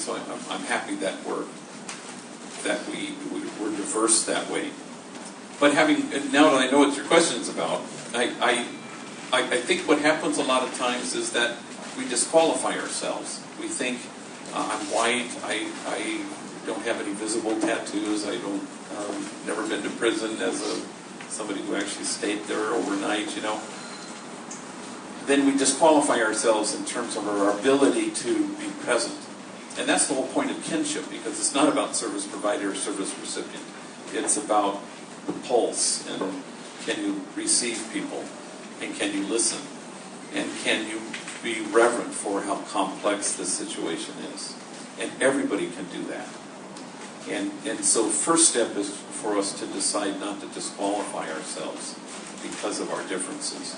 so I'm happy that we're diverse that way. But now that I know what your question is about, I think what happens a lot of times is that we disqualify ourselves. We think, I'm white, I don't have any visible tattoos, I don't, never been to prison as somebody who actually stayed there overnight, you know. Then we disqualify ourselves in terms of our ability to be present. And that's the whole point of kinship, because it's not about service provider or service recipient. It's about the pulse, and can you receive people, and can you listen, and can you be reverent for how complex this situation is. And everybody can do that. And so first step is for us to decide not to disqualify ourselves because of our differences,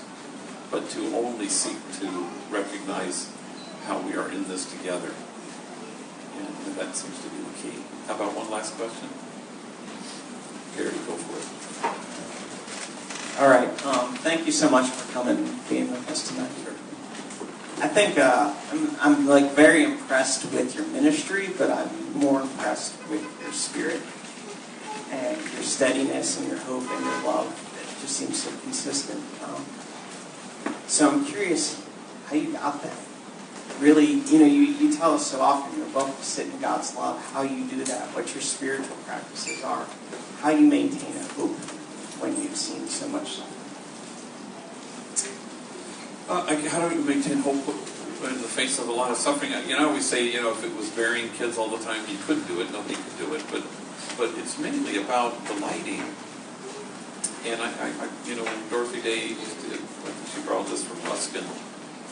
but to only seek to recognize how we are in this together. And that seems to be the key. How about one last question? Gary, go for it. All right. Thank you so much for coming and being with us tonight. I think I'm like very impressed with your ministry, but I'm more impressed with your spirit and your steadiness and your hope and your love. It just seems so consistent. So I'm curious how you got that. Really, you tell us so often in your book, sit in God's love, how you do that, what your spiritual practices are, how you maintain a hope when you've seen so much suffering. How do you maintain hope in the face of a lot of suffering? I always say, if it was burying kids all the time, you couldn't do it, nobody could do it, but it's mainly about delighting. And when Dorothy Day she brought this from Ruskin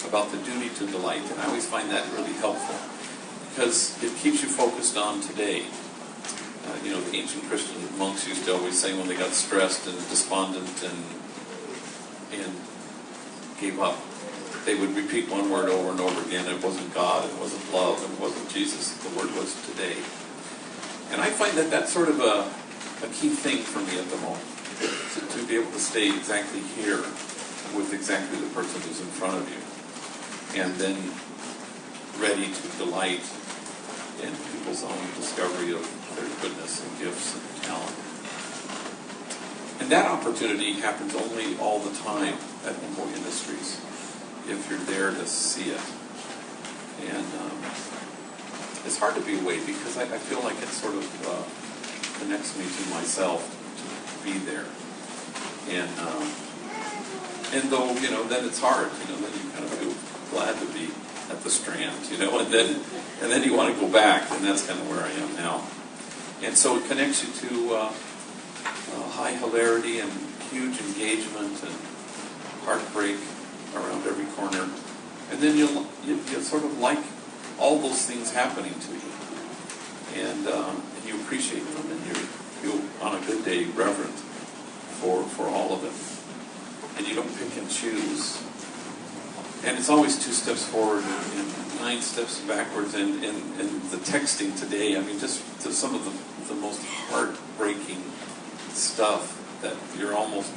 about the duty to delight, and I always find that really helpful because it keeps you focused on today. The ancient Christian monks used to always say when they got stressed and despondent and gave up, they would repeat one word over and over again. It wasn't God, it wasn't love, it wasn't Jesus. The word was today. And I find that that's sort of a key thing for me at the moment, to be able to stay exactly here with exactly the person who's in front of you, and then ready to delight in people's own discovery of their goodness and gifts and talent. And that opportunity happens only all the time at Homeboy Industries, if you're there to see it. And it's hard to be away because I feel like it sort of connects me to myself to be there. And though, then it's hard, then you kind of feel glad to be at the Strand, and then you want to go back, and that's kind of where I am now. And so it connects you to high hilarity and huge engagement and heartbreak around every corner. And then you sort of like all those things happening to you. And you appreciate them, and you feel, on a good day, reverent for all of it. And you don't pick and choose. And it's always 2 steps forward and 9 steps backwards. And the texting today, just some of the most heartbreaking stuff that you're almost